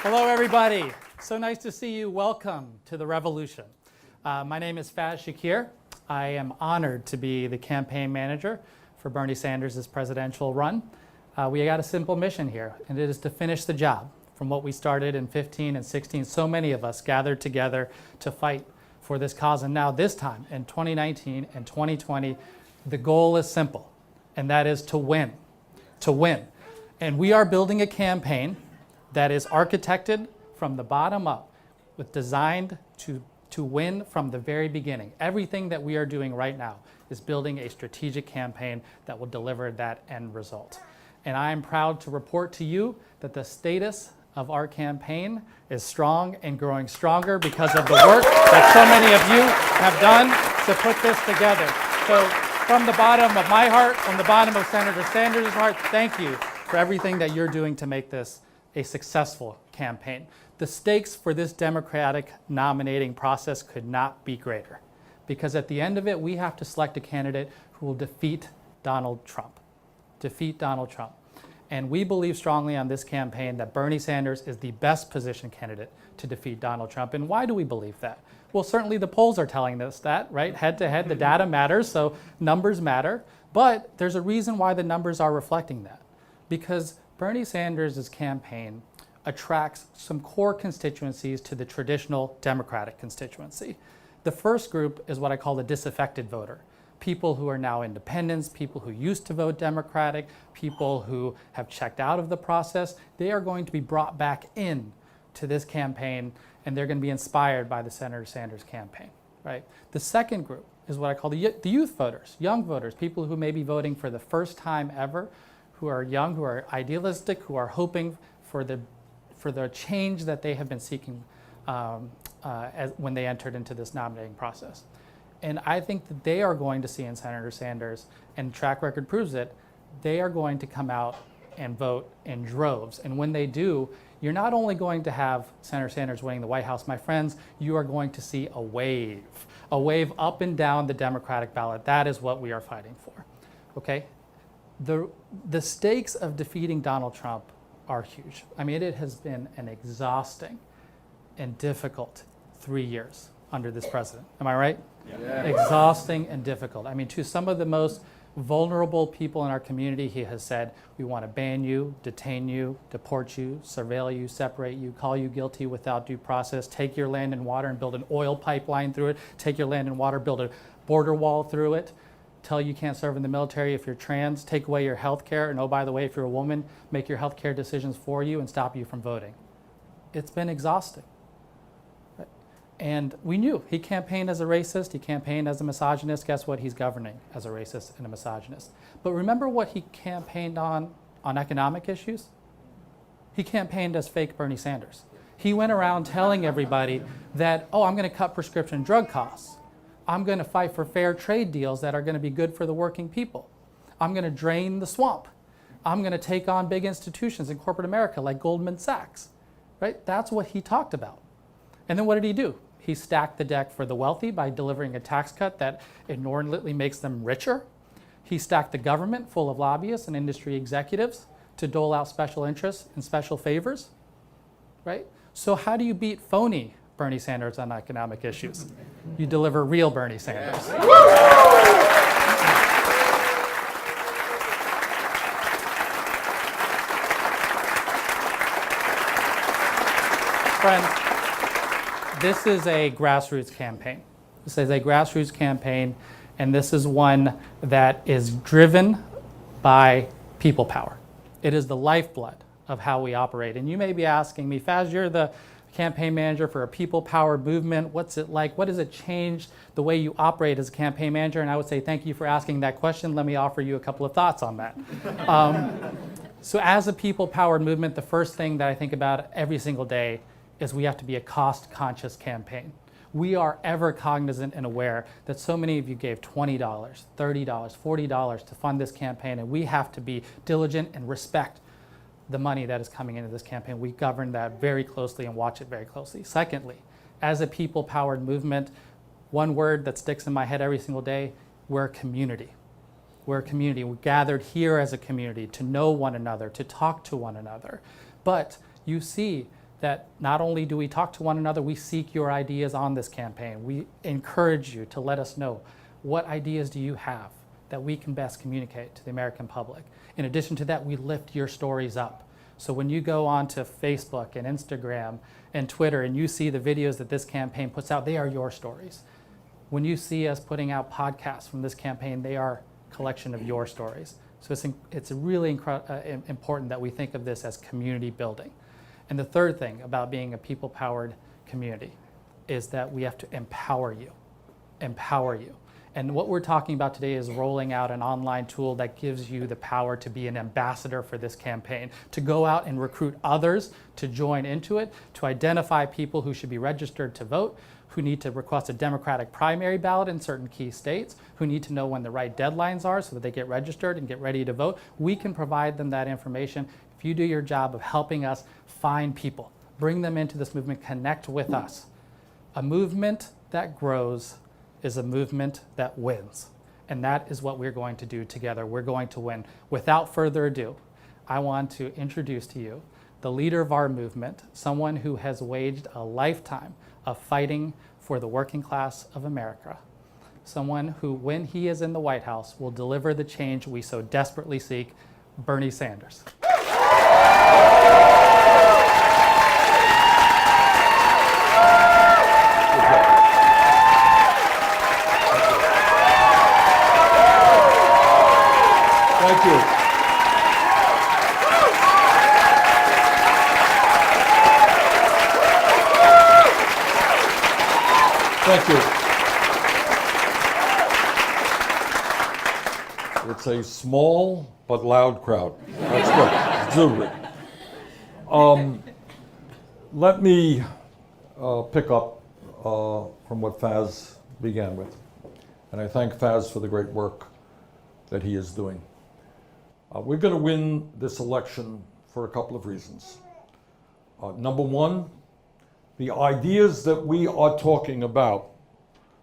Hello, everybody. So nice to see you. Welcome to the revolution. My name is Faz Shakir. I am honored to be the campaign manager for Bernie Sanders' presidential run. We got a simple mission here, and it is to finish the job from what we started in 15 and 16. So many of us gathered together to fight for this cause. And now this time, in 2019 and 2020, the goal is simple, and that is to win. To win. And we are building a campaign that is architected from the bottom up, with designed to win from the very beginning. Everything that we are doing right now is building a strategic campaign that will deliver that end result. And I am proud to report to you that the status of our campaign is strong and growing stronger because of the work that so many of you have done to put this together. So from the bottom of my heart, from the bottom of Senator Sanders' heart, thank you for everything that you're doing to make this a successful campaign. The stakes for this democratic nominating process could not be greater, because at the end of it, we have to select a candidate who will defeat Donald Trump. Defeat Donald Trump. And we believe strongly on this campaign that Bernie Sanders is the best positioned candidate to defeat Donald Trump. And why do we believe that? Well, certainly the polls are telling us that, right? Head to head, the data matters, so numbers matter. But there's a reason why the numbers are reflecting that. Because Bernie Sanders' campaign attracts some core constituencies to the traditional Democratic constituency. The first group is what I call the disaffected voter. People who are now independents, people who used to vote Democratic, people who have checked out of the process. They are going to be brought back in to this campaign, and they're going to be inspired by the Senator Sanders campaign, right? The second group is what I call the youth voters, young voters, people who may be voting for the first time ever, who are young, who are idealistic, who are hoping for the change that they have been seeking when they entered into this nominating process. And I think that they are going to see in Senator Sanders, and track record proves it, they are going to come out and vote in droves. And when they do, you're not only going to have Senator Sanders winning the White House, my friends, you are going to see a wave up and down the Democratic ballot. That is what we are fighting for, okay? The stakes of defeating Donald Trump are huge. I mean, it has been an exhausting and difficult 3 years under this president. Am I right? Yeah. Exhausting and difficult. I mean, to some of the most vulnerable people in our community, he has said, we want to ban you, detain you, deport you, surveil you, separate you, call you guilty without due process, take your land and water and build an oil pipeline through it, take your land and water, build a border wall through it, tell you can't serve in the military if you're trans, take away your health care, and oh, by the way, if you're a woman, make your health care decisions for you and stop you from voting. It's been exhausting. And we knew he campaigned as a racist, he campaigned as a misogynist. Guess what? He's governing as a racist and a misogynist. But remember what he campaigned on economic issues? He campaigned as fake Bernie Sanders. He went around telling everybody that, oh, I'm going to cut prescription drug costs. I'm going to fight for fair trade deals that are going to be good for the working people. I'm going to drain the swamp. I'm going to take on big institutions in corporate America like Goldman Sachs. Right? That's what he talked about. And then what did he do? He stacked the deck for the wealthy by delivering a tax cut that inordinately makes them richer. He stacked the government full of lobbyists and industry executives to dole out special interests and special favors. Right? So how do you beat phony Bernie Sanders on economic issues? You deliver real Bernie Sanders. Friends, this is a grassroots campaign. This is a grassroots campaign, and this is one that is driven by people power. It is the lifeblood of how we operate. And you may be asking me, Faz, you're the campaign manager for a people power movement. What's it like? What does it change the way you operate as a campaign manager? And I would say, thank you for asking that question. Let me offer you a couple of thoughts on that. So as a people powered movement, the first thing that I think about every single day is we have to be a cost-conscious campaign. We are ever cognizant and aware that so many of you gave $20, $30, $40 to fund this campaign, and we have to be diligent and respect the money that is coming into this campaign. We govern that very closely and watch it very closely. Secondly, as a people-powered movement, one word that sticks in my head every single day, we're a community. We're a community. We're gathered here as a community to know one another, to talk to one another. But you see that not only do we talk to one another, we seek your ideas on this campaign. We encourage you to let us know what ideas do you have that we can best communicate to the American public. In addition to that, we lift your stories up. So when you go onto Facebook and Instagram and Twitter and you see the videos that this campaign puts out, they are your stories. When you see us putting out podcasts from this campaign, they are a collection of your stories. So it's really important that we think of this as community building. And the third thing about being a people-powered community is that we have to empower you. Empower you. And what we're talking about today is rolling out an online tool that gives you the power to be an ambassador for this campaign, to go out and recruit others to join into it, to identify people who should be registered to vote, who need to request a Democratic primary ballot in certain key states, who need to know when the right deadlines are so that they get registered and get ready to vote. We can provide them that information if you do your job of helping us find people, bring them into this movement, connect with us. A movement that grows is a movement that wins. And that is what we're going to do together. We're going to win. Without further ado, I want to introduce to you the leader of our movement, someone who has waged a lifetime of fighting for the working class of America, someone who, when he is in the White House, will deliver the change we so desperately seek, Bernie Sanders. Thank you. Thank you. It's a small but loud crowd. That's good. Let me pick up from what Faz began with. And I thank Faz for the great work that he is doing. We're going to win this election for a couple of reasons. Number one, the ideas that we are talking about,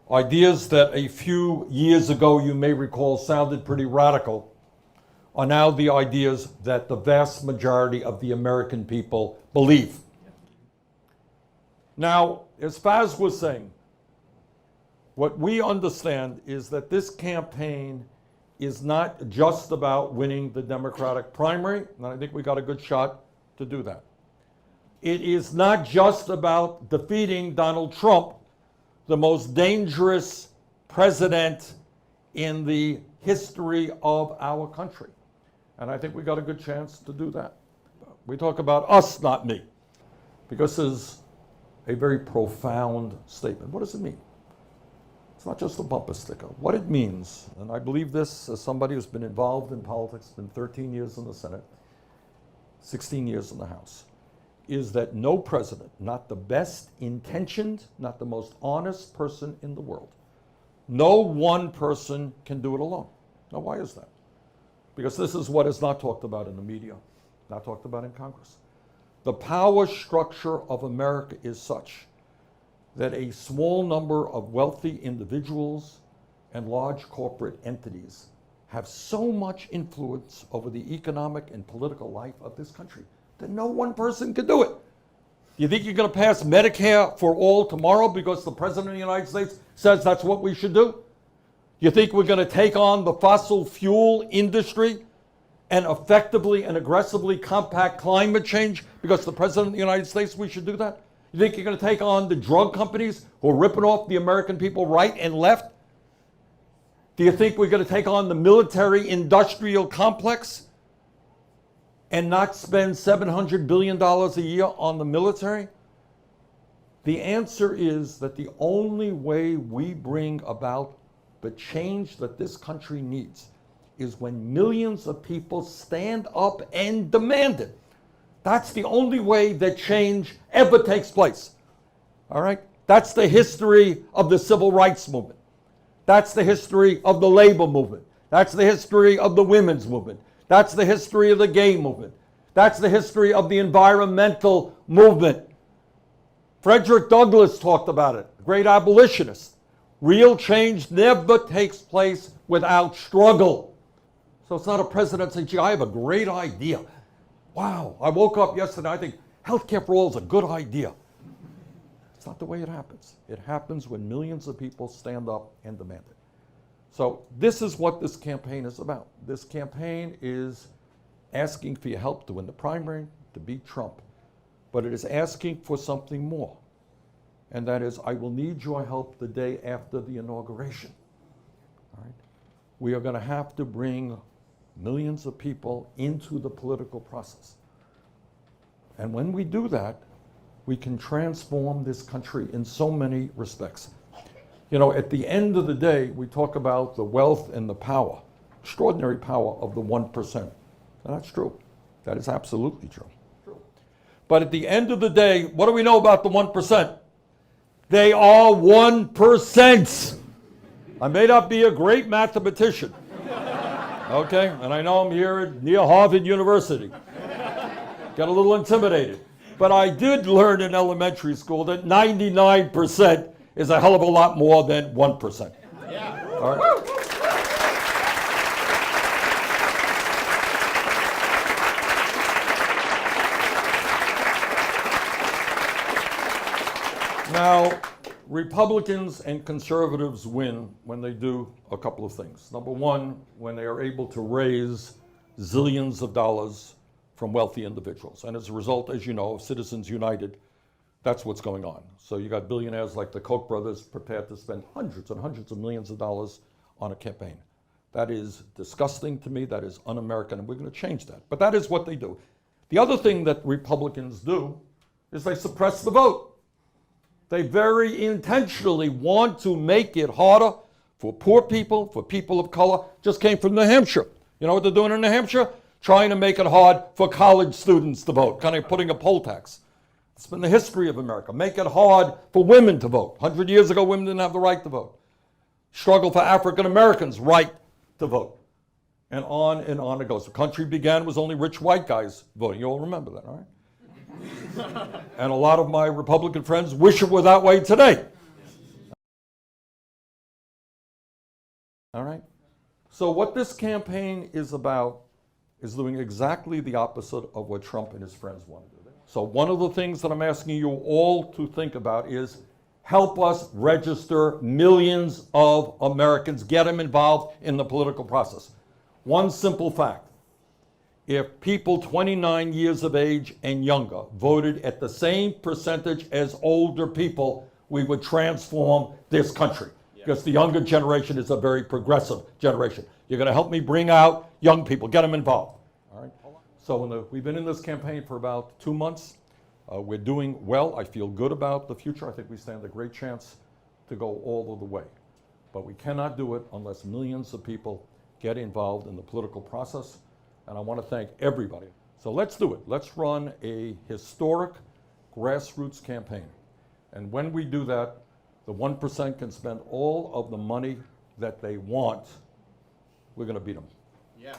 ideas that a few years ago you may recall sounded pretty radical, are now the ideas that the vast majority of the American people believe. Now, as Faz was saying, what we understand is that this campaign is not just about winning the Democratic primary, and I think we got a good shot to do that. It is not just about defeating Donald Trump, the most dangerous president in the history of our country. And I think we got a good chance to do that. We talk about us, not me, because this is a very profound statement. What does it mean? It's not just a bumper sticker. What it means, and I believe this as somebody who's been involved in politics, been 13 years in the Senate, 16 years in the House, is that no president, not the best intentioned, not the most honest person in the world, no one person can do it alone. Now, why is that? Because this is what is not talked about in the media, not talked about in Congress. The power structure of America is such that a small number of wealthy individuals and large corporate entities have so much influence over the economic and political life of this country that no one person can do it. You think you're going to pass Medicare for all tomorrow because the President of the United States says that's what we should do? You think we're going to take on the fossil fuel industry and effectively and aggressively combat climate change because the President of the United States, we should do that? You think you're going to take on the drug companies who are ripping off the American people right and left? Do you think we're going to take on the military-industrial complex and not spend $700 billion a year on the military? The answer is that the only way we bring about the change that this country needs is when millions of people stand up and demand it. That's the only way that change ever takes place. All right? That's the history of the civil rights movement. That's the history of the labor movement. That's the history of the women's movement. That's the history of the gay movement. That's the history of the environmental movement. Frederick Douglass talked about it, the great abolitionist. Real change never takes place without struggle. So it's not a president saying, gee, I have a great idea. Wow, I woke up yesterday, I think healthcare for all is a good idea. It's not the way it happens. It happens when millions of people stand up and demand it. So this is what this campaign is about. This campaign is asking for your help to win the primary, to beat Trump. But it is asking for something more. And that is, I will need your help the day after the inauguration. All right? We are going to have to bring millions of people into the political process. And when we do that, we can transform this country in so many respects. You know, at the end of the day, we talk about the wealth and the power, extraordinary power of the 1%. And that's true. That is absolutely true. But at the end of the day, what do we know about the 1%? They are 1%. I may not be a great mathematician, okay? And I know I'm here near Harvard University. Got a little intimidated. But I did learn in elementary school that 99% is a hell of a lot more than 1%. Yeah. All right? Now, Republicans and conservatives win when they do a couple of things. Number one, when they are able to raise zillions of dollars from wealthy individuals. And as a result, as you know, of Citizens United, that's what's going on. So you got billionaires like the Koch brothers prepared to spend hundreds and hundreds of millions of dollars on a campaign. That is disgusting to me. That is un-American, and we're going to change that. But that is what they do. The other thing that Republicans do is they suppress the vote. They very intentionally want to make it harder for poor people, for people of color. Just came from New Hampshire. You know what they're doing in New Hampshire? Trying to make it hard for college students to vote, kind of putting a poll tax. It's been the history of America. Make it hard for women to vote. 100 years ago, women didn't have the right to vote. Struggle for African Americans' right to vote. And on it goes. The country began with only rich white guys voting. You all remember that, all right? And a lot of my Republican friends wish it were that way today. All right? So what this campaign is about is doing exactly the opposite of what Trump and his friends want to do. So one of the things that I'm asking you all to think about is help us register millions of Americans, get them involved in the political process. One simple fact. If people 29 years of age and younger voted at the same percentage as older people, we would transform this country. Because the younger generation is a very progressive generation. You're going to help me bring out young people, get them involved. All right. So we've been in this campaign for about 2 months. We're doing well. I feel good about the future. I think we stand a great chance to go all of the way. But we cannot do it unless millions of people get involved in the political process. And I want to thank everybody. So let's do it. Let's run a historic grassroots campaign. And when we do that, the 1% can spend all of the money that they want. We're going to beat them. Yeah.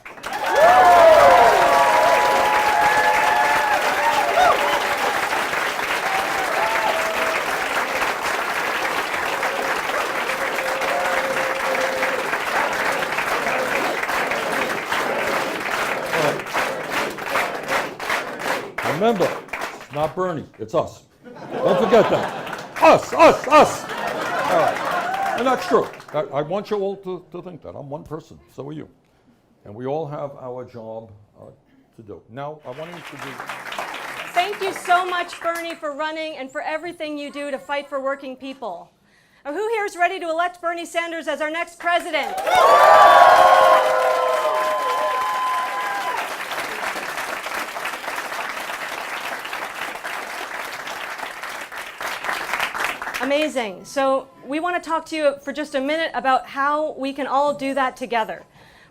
Remember, it's not Bernie, it's us. Don't forget that. Us. All right. And that's true. I want you all to think that. I'm one person, so are you. And we all have our job to do. Now, I want to introduce... Thank you so much, Bernie, for running and for everything you do to fight for working people. Now, who here is ready to elect Bernie Sanders as our next president? Amazing. So we want to talk to you for just a minute about how we can all do that together.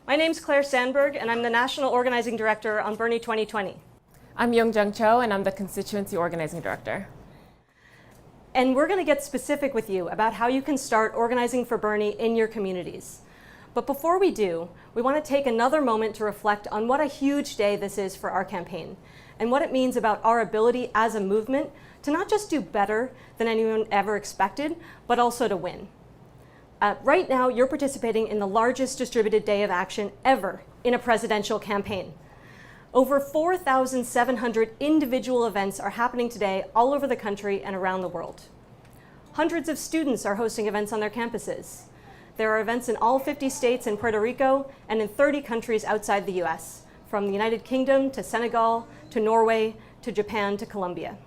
My name's Claire Sandberg, and I'm the National Organizing Director on Bernie 2020. I'm Young-Jung Cho, and I'm the Constituency Organizing Director. And we're going to get specific with you about how you can start organizing for Bernie in your communities. But before we do, we want to take another moment to reflect on what a huge day this is for our campaign, and what it means about our ability as a movement to not just do better than anyone ever expected, but also to win. Right now, you're participating in the largest distributed day of action ever in a presidential campaign. Over 4,700 individual events are happening today all over the country and around the world. Hundreds of students are hosting events on their campuses. There are events in all 50 states and Puerto Rico and in 30 countries outside the US, from the United Kingdom to Senegal to Norway to Japan to Colombia.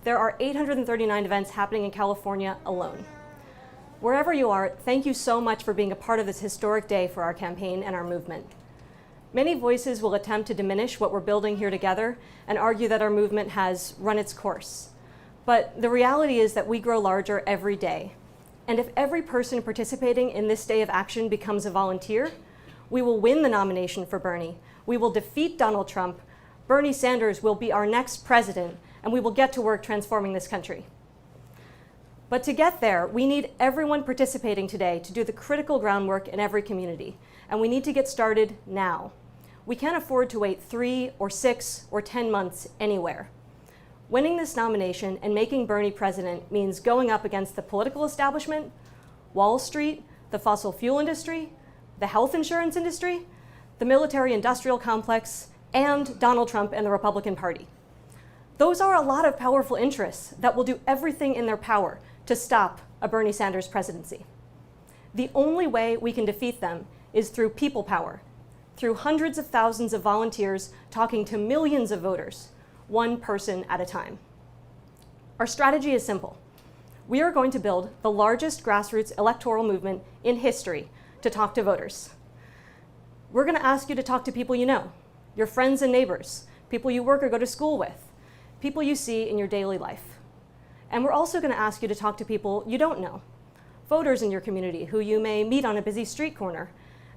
There are 839 events happening in California alone. Wherever you are, thank you so much for being a part of this historic day for our campaign and our movement. Many voices will attempt to diminish what we're building here together and argue that our movement has run its course. But the reality is that we grow larger every day. And if every person participating in this day of action becomes a volunteer, we will win the nomination for Bernie. We will defeat Donald Trump. Bernie Sanders will be our next president, and we will get to work transforming this country. But to get there, we need everyone participating today to do the critical groundwork in every community, and we need to get started now. We can't afford to wait 3 or 6 or 10 months anywhere. Winning this nomination and making Bernie president means going up against the political establishment, Wall Street, the fossil fuel industry, the health insurance industry, the military-industrial complex, and Donald Trump and the Republican Party. Those are a lot of powerful interests that will do everything in their power to stop a Bernie Sanders presidency. The only way we can defeat them is through people power, through hundreds of thousands of volunteers talking to millions of voters, one person at a time. Our strategy is simple. We are going to build the largest grassroots electoral movement in history to talk to voters. We're going to ask you to talk to people you know, your friends and neighbors, people you work or go to school with, people you see in your daily life. And we're also going to ask you to talk to people you don't know, voters in your community who you may meet on a busy street corner,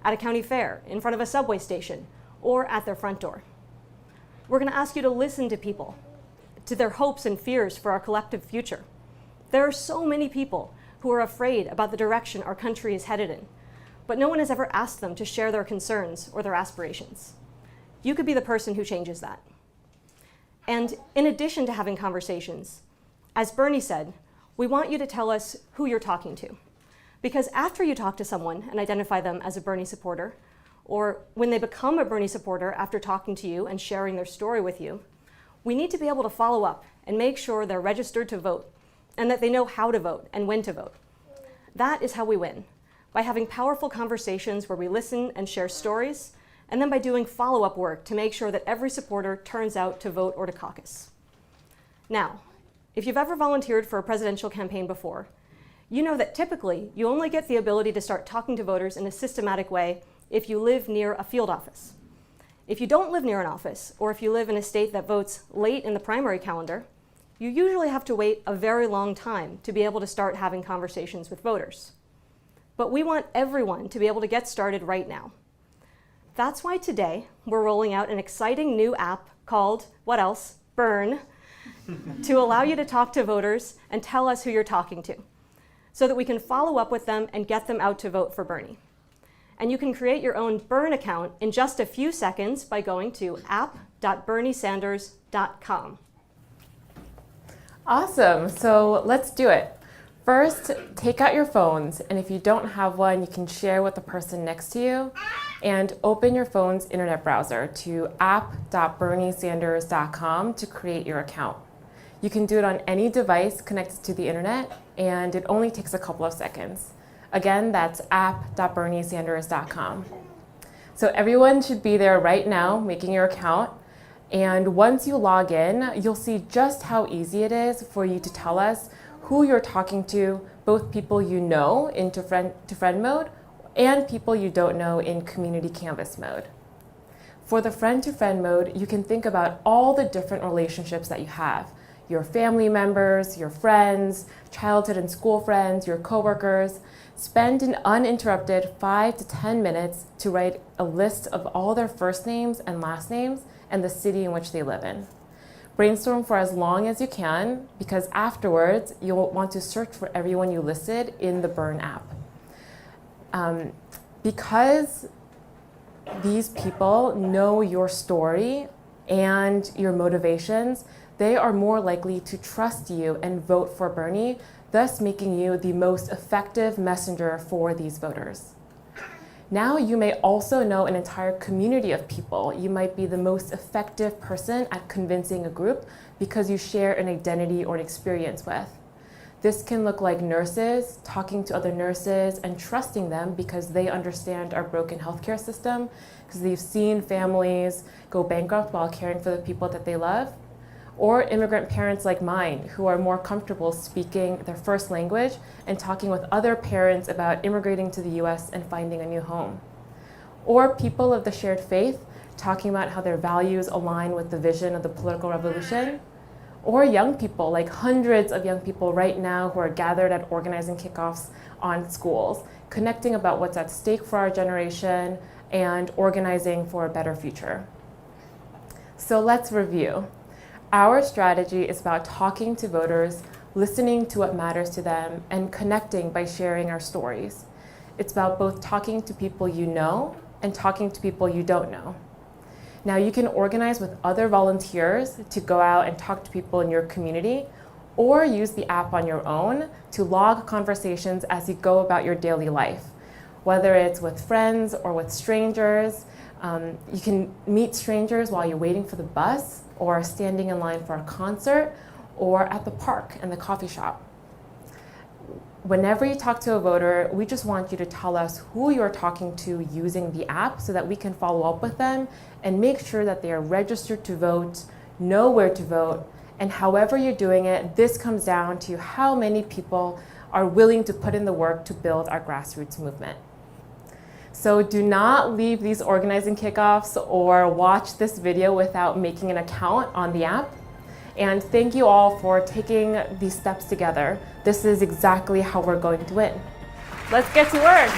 at a county fair, in front of a subway station, or at their front door. We're going to ask you to listen to people, to their hopes and fears for our collective future. There are so many people who are afraid about the direction our country is headed in, but no one has ever asked them to share their concerns or their aspirations. You could be the person who changes that. And in addition to having conversations, as Bernie said, we want you to tell us who you're talking to. Because after you talk to someone and identify them as a Bernie supporter, or when they become a Bernie supporter after talking to you and sharing their story with you, we need to be able to follow up and make sure they're registered to vote and that they know how to vote and when to vote. That is how we win, by having powerful conversations where we listen and share stories, and then by doing follow-up work to make sure that every supporter turns out to vote or to caucus. Now, if you've ever volunteered for a presidential campaign before, you know that typically you only get the ability to start talking to voters in a systematic way if you live near a field office. If you don't live near an office, or if you live in a state that votes late in the primary calendar, you usually have to wait a very long time to be able to start having conversations with voters. But we want everyone to be able to get started right now. That's why today we're rolling out an exciting new app called, what else? Burn, to allow you to talk to voters and tell us who you're talking to, so that we can follow up with them and get them out to vote for Bernie. And you can create your own Burn account in just a few seconds by going to app.berniesanders.com. Awesome, so let's do it. First, take out your phones, and if you don't have one, you can share with the person next to you, and open your phone's internet browser to app.berniesanders.com to create your account. You can do it on any device connected to the internet, and it only takes a couple of seconds. Again, that's app.berniesanders.com. So everyone should be there right now making your account. And once you log in, you'll see just how easy it is for you to tell us who you're talking to, both people you know into friend mode and people you don't know in community canvas mode. For the friend-to-friend mode, you can think about all the different relationships that you have. Your family members, your friends, childhood and school friends, your coworkers. Spend an uninterrupted 5 to 10 minutes to write a list of all their first names and last names and the city in which they live in. Brainstorm for as long as you can, because afterwards you'll want to search for everyone you listed in the Burn app. Because these people know your story and your motivations, they are more likely to trust you and vote for Bernie, thus making you the most effective messenger for these voters. Now you may also know an entire community of people. You might be the most effective person at convincing a group because you share an identity or an experience with. This can look like nurses, talking to other nurses and trusting them because they understand our broken healthcare system, because they've seen families go bankrupt while caring for the people that they love. Or immigrant parents like mine who are more comfortable speaking their first language and talking with other parents about immigrating to the US and finding a new home. Or people of the shared faith talking about how their values align with the vision of the political revolution. Or young people, like hundreds of young people right now who are gathered at organizing kickoffs on schools, connecting about what's at stake for our generation and organizing for a better future. So let's review. Our strategy is about talking to voters, listening to what matters to them, and connecting by sharing our stories. It's about both talking to people you know and talking to people you don't know. Now you can organize with other volunteers to go out and talk to people in your community, or use the app on your own to log conversations as you go about your daily life. Whether it's with friends or with strangers, you can meet strangers while you're waiting for the bus, or standing in line for a concert, or at the park and the coffee shop. Whenever you talk to a voter, we just want you to tell us who you're talking to using the app so that we can follow up with them and make sure that they are registered to vote, know where to vote, and however you're doing it, this comes down to how many people are willing to put in the work to build our grassroots movement. So do not leave these organizing kickoffs or watch this video without making an account on the app. And thank you all for taking these steps together. This is exactly how we're going to win. Let's get to work.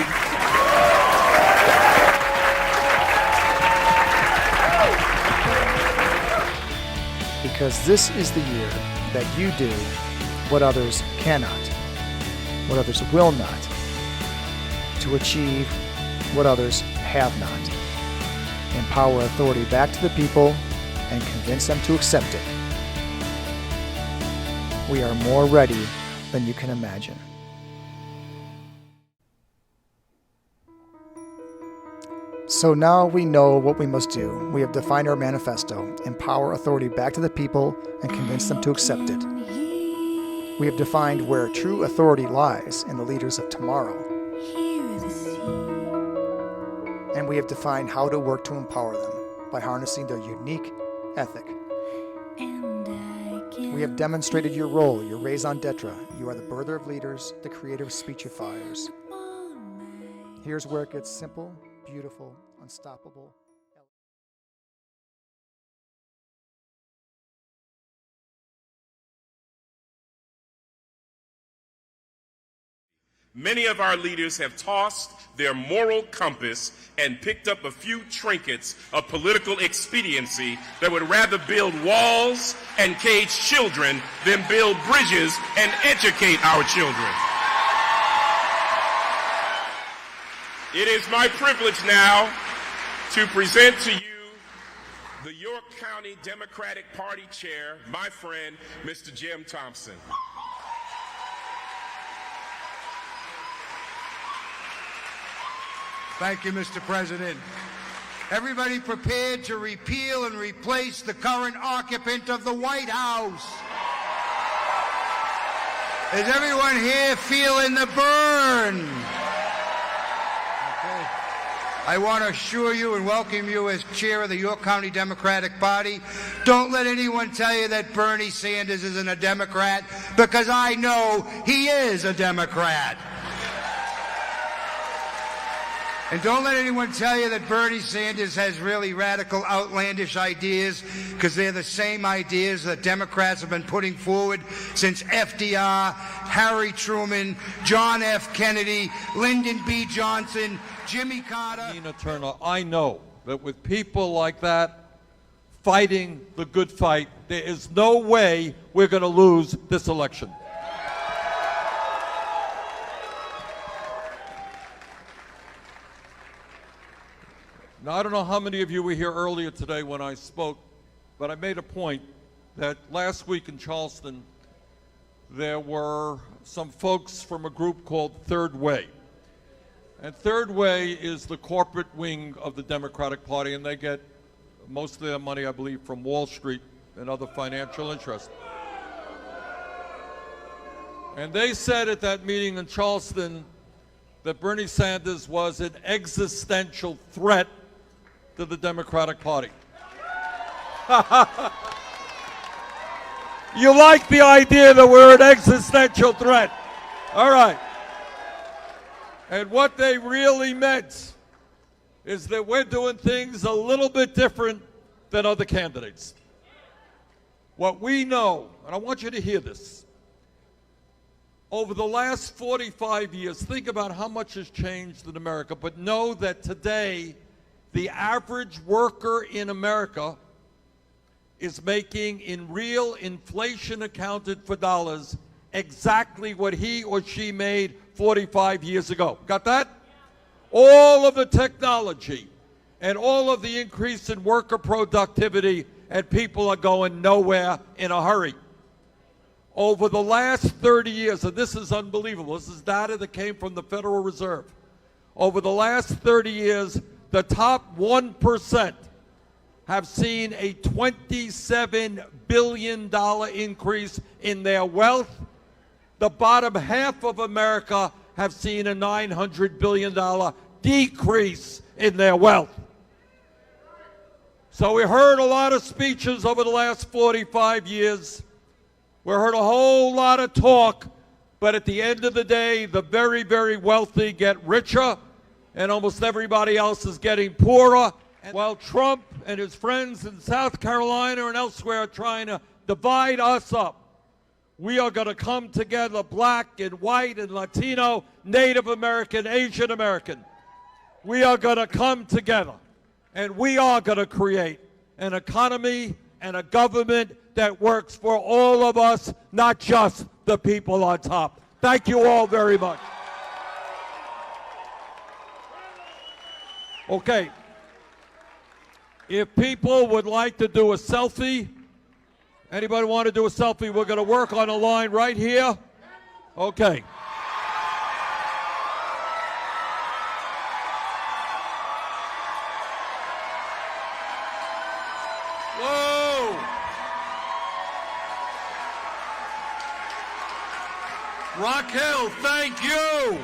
Because this is the year that you do what others cannot, what others will not, to achieve what others have not. Empower authority back to the people and convince them to accept it. We are more ready than you can imagine. So now we know what we must do. We have defined our manifesto: empower authority back to the people and convince them to accept it. We have defined where true authority lies in the leaders of tomorrow. And we have defined how to work to empower them by harnessing their unique ethic. We have demonstrated your role, your raison d'etre. You are the birther of leaders, the creator of speechifiers. Here's where it gets simple, beautiful, unstoppable. Many of our leaders have tossed their moral compass and picked up a few trinkets of political expediency that would rather build walls and cage children than build bridges and educate our children. It is my privilege now to present to you the York County Democratic Party Chair, my friend, Mr. Jim Thompson. Thank you, Mr. President. Everybody prepared to repeal and replace the current occupant of the White House. Is everyone here feeling the burn? Okay. I want to assure you and welcome you as chair of the York County Democratic Party. Don't let anyone tell you that Bernie Sanders isn't a Democrat, because I know he is a Democrat. And don't let anyone tell you that Bernie Sanders has really radical, outlandish ideas, because they're the same ideas that Democrats have been putting forward since FDR, Harry Truman, John F. Kennedy, Lyndon B. Johnson, Jimmy Carter. Tina Turner, I know that with people like that fighting the good fight, there is no way we're going to lose this election. Now, I don't know how many of you were here earlier today when I spoke, but I made a point that last week in Charleston, there were some folks from a group called Third Way. And third way is the corporate wing of the Democratic Party, and they get most of their money, I believe, from Wall Street and other financial interests. And they said at that meeting in Charleston that Bernie Sanders was an existential threat to the Democratic Party. You like the idea that we're an existential threat. All right. And what they really meant is that we're doing things a little bit different than other candidates. What we know, and I want you to hear this, over the last 45 years, think about how much has changed in America, but know that today, the average worker in America is making, in real inflation accounted for dollars, exactly what he or she made 45 years ago. Got that? All of the technology and all of the increase in worker productivity, and people are going nowhere in a hurry. Over the last 30 years, and this is unbelievable, this is data that came from the Federal Reserve. Over the last 30 years, the top 1% have seen a $27 billion increase in their wealth. The bottom half of America have seen a $900 billion decrease in their wealth. So we heard a lot of speeches over the last 45 years. We heard a whole lot of talk, but at the end of the day, the very, very wealthy get richer, and almost everybody else is getting poorer. And while Trump and his friends in South Carolina and elsewhere are trying to divide us up, we are going to come together, black and white and Latino, Native American, Asian American. We are going to come together, and we are going to create an economy and a government that works for all of us, not just the people on top. Thank you all very much. Okay. If people would like to do a selfie, anybody want to do a selfie? We're going to work on a line right here. Okay. Whoa! Raquel, thank you.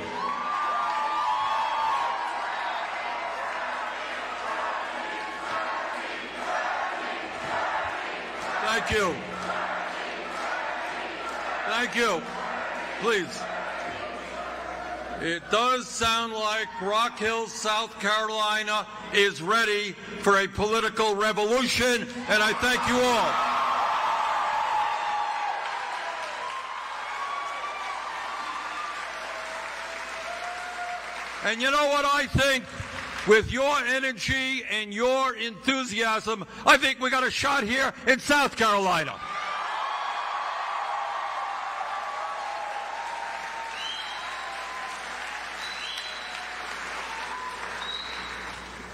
Thank you. Thank you. Please. It does sound like Rock Hill, South Carolina is ready for a political revolution, and I thank you all. And you know what I think? With your energy and your enthusiasm, I think we got a shot here in South Carolina.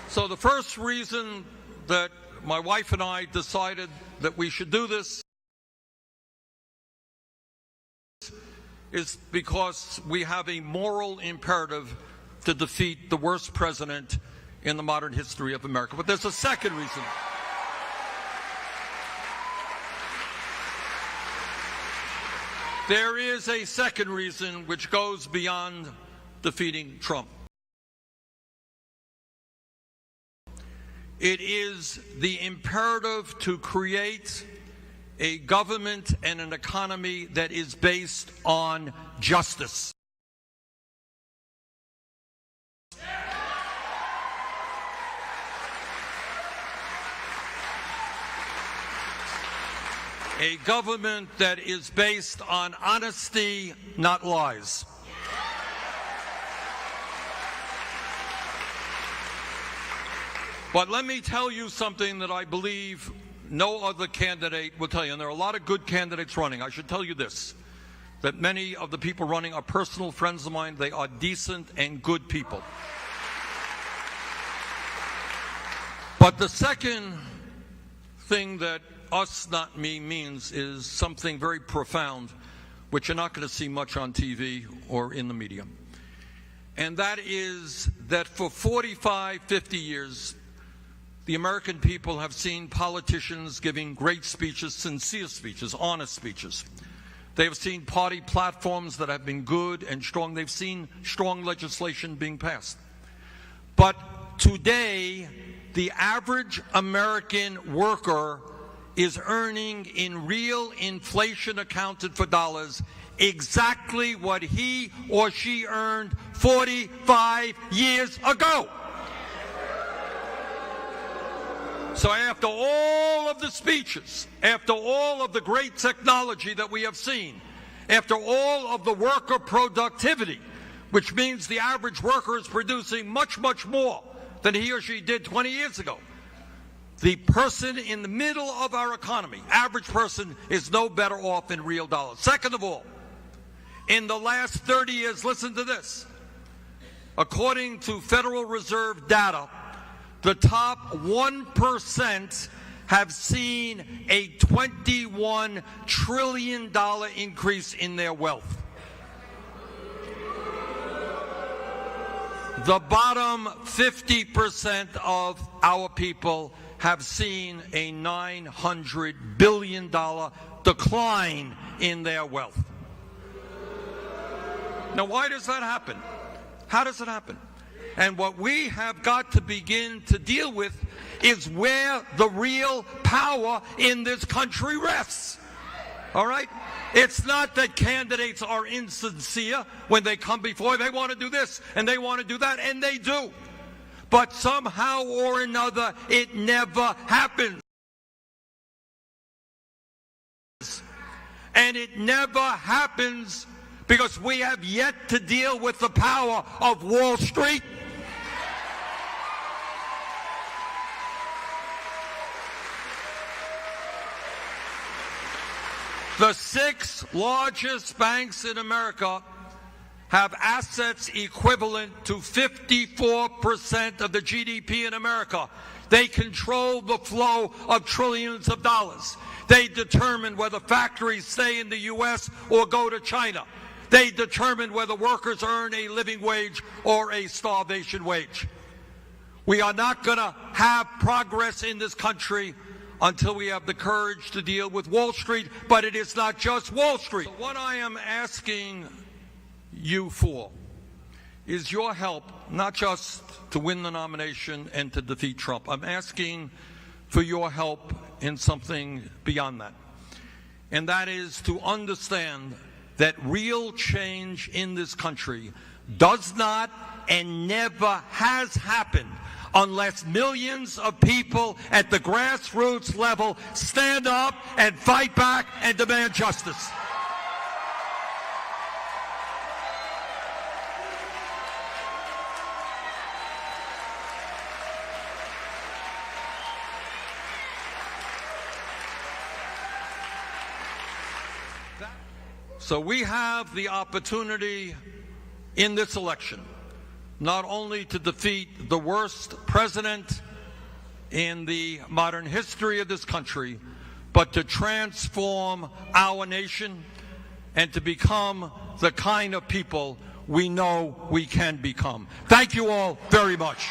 So the first reason that my wife and I decided that we should do this is because we have a moral imperative to defeat the worst president in the modern history of America. But there's a second reason. There is a second reason which goes beyond defeating Trump. It is the imperative to create a government and an economy that is based on justice. A government that is based on honesty, not lies. But let me tell you something that I believe no other candidate will tell you. And there are a lot of good candidates running. I should tell you this, that many of the people running are personal friends of mine. They are decent and good people. But the second thing that us, not me, means is something very profound, which you're not going to see much on TV or in the media. and that is that for 45, 50 years, the American people have seen politicians giving great speeches, sincere speeches, honest speeches. They have seen party platforms that have been good and strong. They've seen strong legislation being passed. But today, the average American worker is earning, in real inflation accounted for dollars, exactly what he or she earned 45 years ago. So after all of the speeches, after all of the great technology that we have seen, after all of the worker productivity, which means the average worker is producing much, much more than he or she did 20 years ago, the person in the middle of our economy, average person, is no better off in real dollars. Second of all, in the last 30 years, listen to this, according to Federal Reserve data, the top 1% have seen a $21 trillion increase in their wealth. The bottom 50% of our people have seen a $900 billion decline in their wealth. Now, why does that happen? How does it happen? And what we have got to begin to deal with is where the real power in this country rests. All right? It's not that candidates are insincere when they come before. They want to do this and they want to do that, and they do. But somehow or another, it never happens. And it never happens because we have yet to deal with the power of Wall Street. The 6 largest banks in America have assets equivalent to 54% of the GDP in America. They control the flow of trillions of dollars. They determine whether factories stay in the U.S. or go to China. They determine whether workers earn a living wage or a starvation wage. We are not going to have progress in this country until we have the courage to deal with Wall Street, but it is not just Wall Street. So what I am asking you for is your help, not just to win the nomination and to defeat Trump. I'm asking for your help in something beyond that. And that is to understand that real change in this country does not and never has happened unless millions of people at the grassroots level stand up and fight back and demand justice. So we have the opportunity in this election not only to defeat the worst president in the modern history of this country, but to transform our nation and to become the kind of people we know we can become. Thank you all very much.